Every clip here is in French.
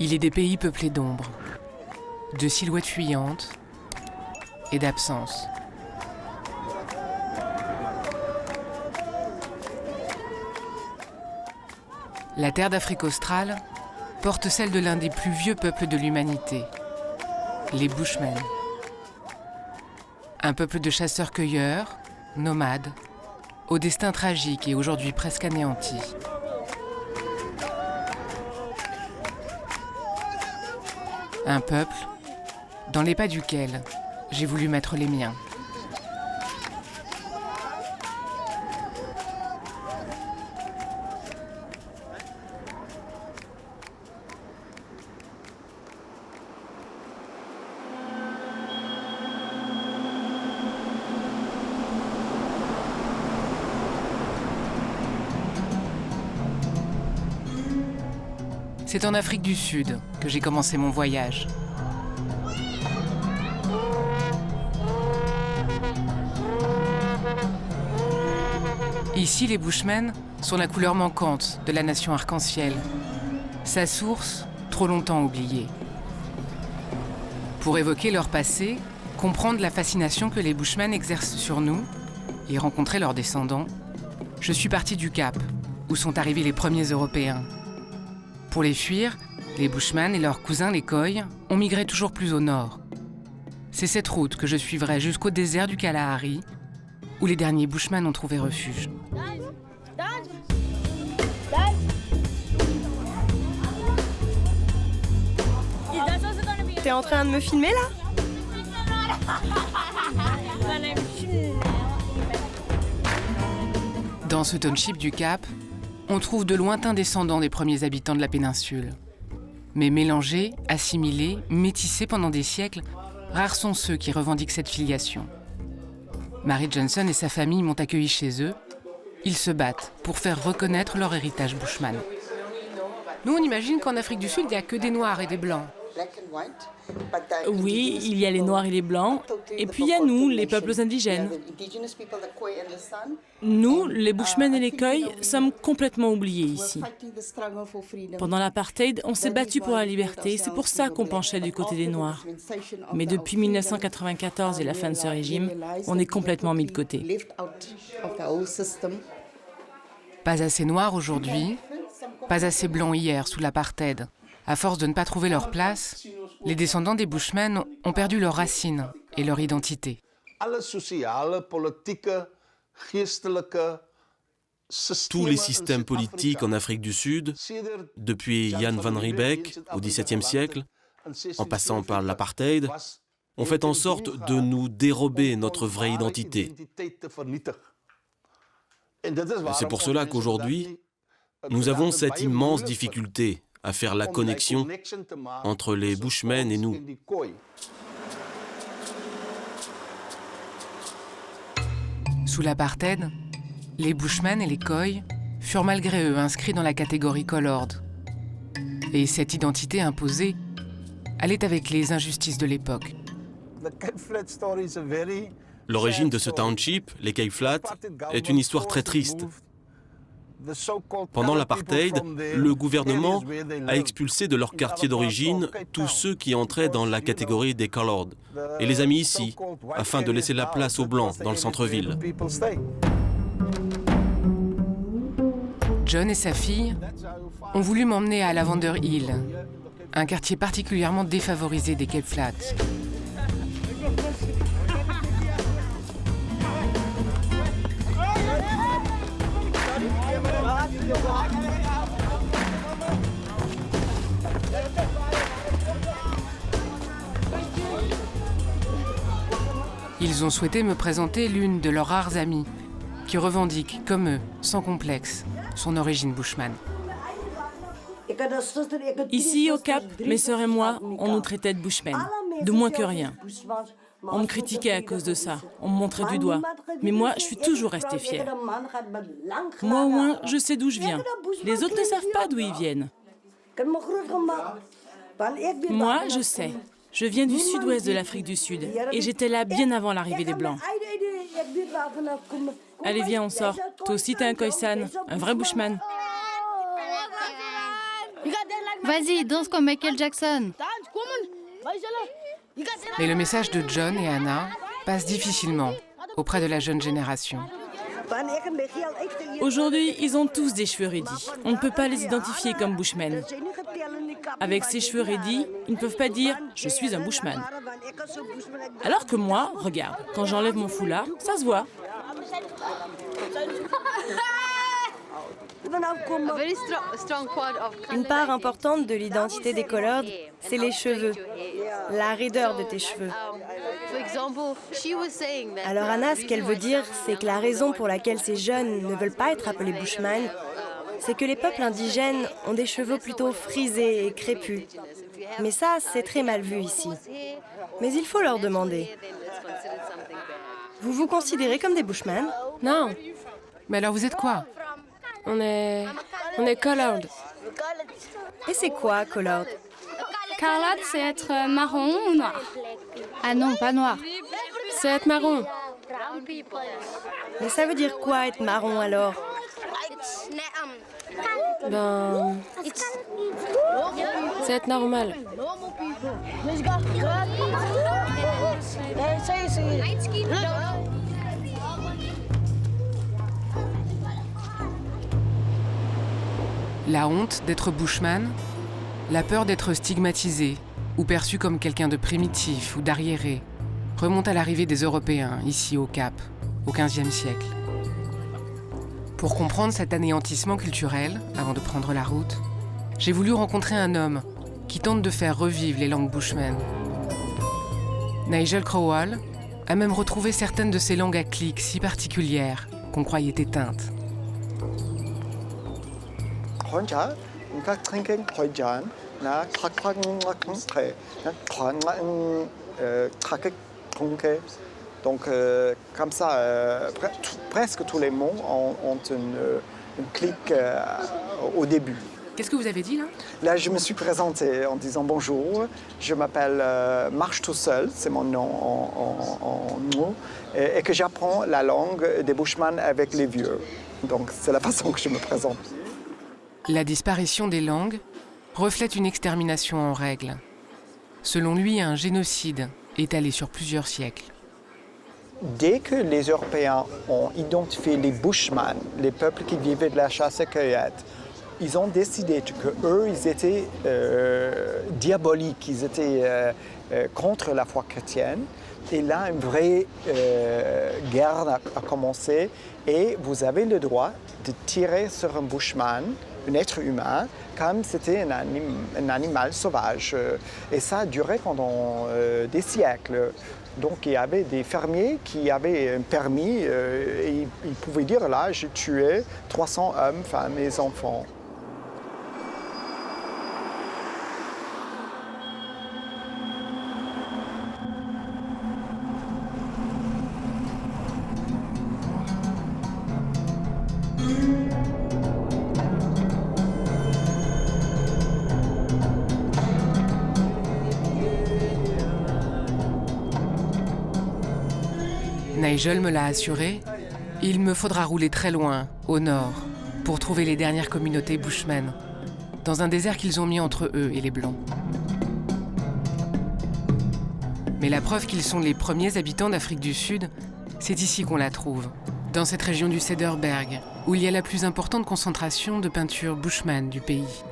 Il est des pays peuplés d'ombre, de silhouettes fuyantes et d'absence. La terre d'Afrique australe porte celle de l'un des plus vieux peuples de l'humanité, les Bushmen. Un peuple de chasseurs-cueilleurs, nomades, au destin tragique et aujourd'hui presque anéanti. Un peuple dans les pas duquel j'ai voulu mettre les miens. C'est en Afrique du Sud que j'ai commencé mon voyage. Ici, les Bushmen sont la couleur manquante de la nation arc-en-ciel. Sa source, trop longtemps oubliée. Pour évoquer leur passé, comprendre la fascination que les Bushmen exercent sur nous et rencontrer leurs descendants, je suis partie du Cap, où sont arrivés les premiers Européens. Pour les fuir, les Bushmen et leurs cousins les Khoi ont migré toujours plus au nord. C'est cette route que je suivrai jusqu'au désert du Kalahari, où les derniers Bushmen ont trouvé refuge. T'es en train de me filmer là ? Dans ce township du Cap, on trouve de lointains descendants des premiers habitants de la péninsule. Mais mélangés, assimilés, métissés pendant des siècles, rares sont ceux qui revendiquent cette filiation. Mary Johnson et sa famille m'ont accueilli chez eux. Ils se battent pour faire reconnaître leur héritage bushman. Nous, on imagine qu'en Afrique du Sud, il n'y a que des Noirs et des Blancs. Oui, il y a les Noirs et les Blancs, et puis il y a nous, les peuples indigènes. Nous, les Bushmen et les Khoi, sommes complètement oubliés ici. Pendant l'apartheid, on s'est battu pour la liberté, c'est pour ça qu'on penchait du côté des Noirs. Mais depuis 1994 et la fin de ce régime, on est complètement mis de côté. Pas assez noirs aujourd'hui, pas assez blancs hier sous l'apartheid. À force de ne pas trouver leur place, les descendants des Bushmen ont perdu leurs racines et leur identité. Tous les systèmes politiques en Afrique du Sud, depuis Jan van Riebeeck au XVIIe siècle, en passant par l'apartheid, ont fait en sorte de nous dérober notre vraie identité. C'est pour cela qu'aujourd'hui, nous avons cette immense difficulté à faire la connexion entre les Bushmen et nous. Sous l'apartheid, les Bushmen et les Khoi furent malgré eux inscrits dans la catégorie colored. Et cette identité imposée allait avec les injustices de l'époque. L'origine de ce township, les Cape Flats, est une histoire très triste. Pendant l'apartheid, le gouvernement a expulsé de leur quartier d'origine tous ceux qui entraient dans la catégorie des colored et les a mis ici, afin de laisser la place aux Blancs dans le centre-ville. John et sa fille ont voulu m'emmener à Lavender Hill, un quartier particulièrement défavorisé des Cape Flats. Ils ont souhaité me présenter l'une de leurs rares amies, qui revendique, comme eux, sans complexe, son origine bushman. Ici, au Cap, mes sœurs et moi, on nous traitait de Bushmen, de moins que rien. On me critiquait à cause de ça, on me montrait du doigt. Mais moi, je suis toujours restée fière. Moi, au moins, je sais d'où je viens. Les autres ne savent pas d'où ils viennent. Moi, je sais. Je viens du sud-ouest de l'Afrique du Sud et j'étais là bien avant l'arrivée des Blancs. Allez, viens, on sort. Toi aussi, t'es un Khoisan, un vrai bushman. Vas-y, danse comme Michael Jackson. Mais le message de John et Anna passe difficilement auprès de la jeune génération. Aujourd'hui, ils ont tous des cheveux raidis. On ne peut pas les identifier comme bushmen. Avec ces cheveux raidis, ils ne peuvent pas dire « je suis un bushman ». Alors que moi, regarde, quand j'enlève mon foulard, ça se voit. Une part importante de l'identité des Colored, c'est les cheveux, la raideur de tes cheveux. Alors Anna, ce qu'elle veut dire, c'est que la raison pour laquelle ces jeunes ne veulent pas être appelés Bushmen, c'est que les peuples indigènes ont des cheveux plutôt frisés et crépus. Mais ça, c'est très mal vu ici. Mais il faut leur demander. Vous vous considérez comme des Bushmen? Non, Mais alors vous êtes quoi? on est colored. Et c'est quoi, Colored? Colored, c'est être marron ou noir? Ah non, pas noir. C'est être marron. Mais ça veut dire quoi, être marron, alors? Ben, c'est être normal. La honte d'être bushman, la peur d'être stigmatisé ou perçu comme quelqu'un de primitif ou d'arriéré remonte à l'arrivée des Européens ici au Cap, au XVe siècle. Pour comprendre cet anéantissement culturel, avant de prendre la route, j'ai voulu rencontrer un homme qui tente de faire revivre les langues bushmen. Nigel Crowell a même retrouvé certaines de ces langues à clics si particulières qu'on croyait éteintes. Donc, comme ça, presque tous les mots ont une clique au début. Qu'est-ce que vous avez dit là? Là, je me suis présenté en disant bonjour. Je m'appelle Marche tout seul, c'est mon nom en mot, et que j'apprends la langue des Bushmen avec les vieux. Donc, c'est la façon que je me présente. La disparition des langues reflète une extermination en règle. Selon lui, un génocide étalé sur plusieurs siècles. Dès que les Européens ont identifié les Bushmen, les peuples qui vivaient de la chasse et cueillette, ils ont décidé qu'eux, ils étaient diaboliques, ils étaient contre la foi chrétienne. Et là, une vraie guerre a commencé. Et vous avez le droit de tirer sur un Bushman, un être humain, comme c'était un animal sauvage. Et ça a duré pendant des siècles. Donc il y avait des fermiers qui avaient un permis et ils pouvaient dire là, j'ai tué 300 hommes, femmes et enfants. Nigel me l'a assuré, il me faudra rouler très loin, au nord, pour trouver les dernières communautés Bushmen, dans un désert qu'ils ont mis entre eux et les Blancs. Mais la preuve qu'ils sont les premiers habitants d'Afrique du Sud, c'est ici qu'on la trouve, dans cette région du Cederberg, où il y a la plus importante concentration de peintures Bushman du pays.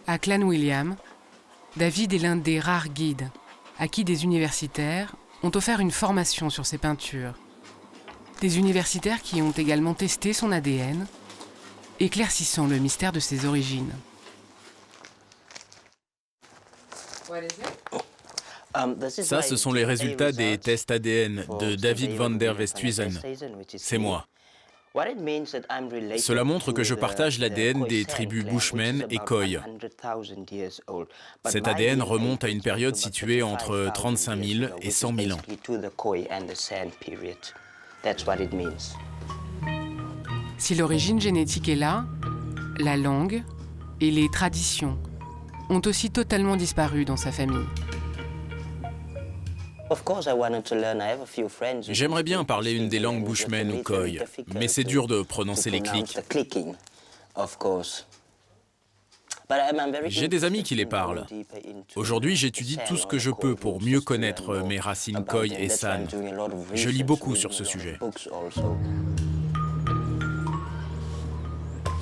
À Clanwilliam, David est l'un des rares guides à qui des universitaires ont offert une formation sur ces peintures. Des universitaires qui ont également testé son ADN, éclaircissant le mystère de ses origines. Ça, ce sont les résultats des tests ADN de David van der Westhuizen. C'est moi. Cela montre que je partage l'ADN des tribus Bushmen et Khoi. Cet ADN remonte à une période située entre 35 000 et 100 000 ans. Si l'origine génétique est là, la langue et les traditions ont aussi totalement disparu dans sa famille. J'aimerais bien parler une des langues Bushmen ou Khoi, mais c'est dur de prononcer les clics. J'ai des amis qui les parlent. Aujourd'hui, j'étudie tout ce que je peux pour mieux connaître mes racines Khoi et San. Je lis beaucoup sur ce sujet.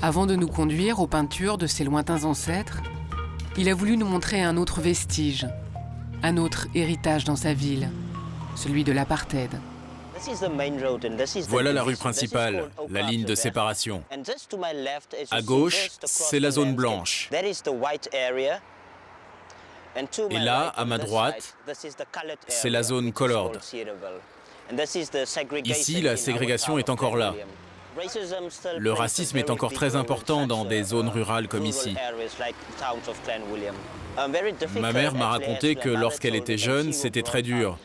Avant de nous conduire aux peintures de ses lointains ancêtres, il a voulu nous montrer un autre vestige, un autre héritage dans sa ville, celui de l'apartheid. Voilà la rue principale, la ligne de séparation. À gauche, c'est la zone blanche. Et là, à ma droite, c'est la zone colored. Ici, la ségrégation est encore là. Le racisme est encore très important dans des zones rurales comme ici. Ma mère m'a raconté que lorsqu'elle était jeune, c'était très dur.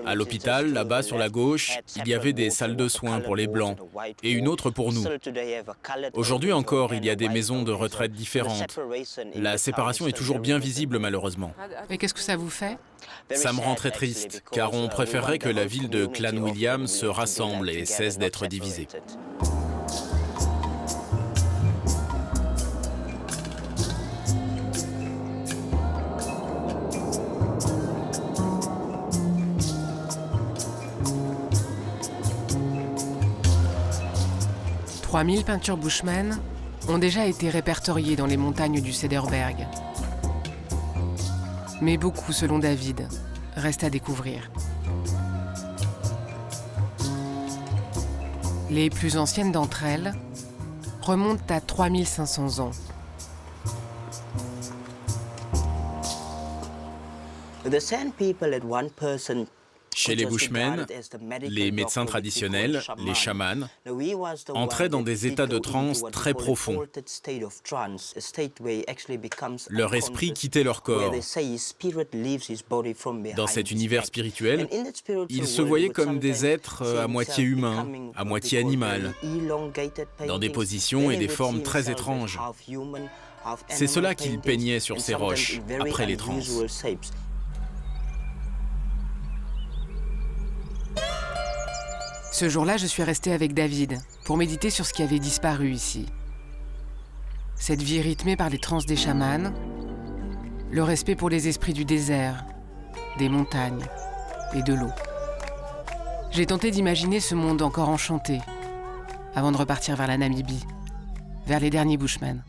À l'hôpital, là-bas sur la gauche, il y avait des salles de soins pour les Blancs et une autre pour nous. Aujourd'hui encore, il y a des maisons de retraite différentes. La séparation est toujours bien visible malheureusement. Et qu'est-ce que ça vous fait ? Ça me rend très triste, car on préférerait que la ville de Clanwilliam se rassemble et cesse d'être divisée. « 3000 peintures Bushman ont déjà été répertoriées dans les montagnes du Cederberg. Mais beaucoup, selon David, restent à découvrir. Les plus anciennes d'entre elles remontent à 3500 ans. Chez les Bushmen, les médecins traditionnels, les chamans, entraient dans des états de transe très profonds. Leur esprit quittait leur corps. Dans cet univers spirituel, ils se voyaient comme des êtres à moitié humains, à moitié animal, dans des positions et des formes très étranges. C'est cela qu'ils peignaient sur ces roches après les transes. Ce jour-là, je suis restée avec David pour méditer sur ce qui avait disparu ici. Cette vie rythmée par les transes des chamans, le respect pour les esprits du désert, des montagnes et de l'eau. J'ai tenté d'imaginer ce monde encore enchanté avant de repartir vers la Namibie, vers les derniers Bushmen.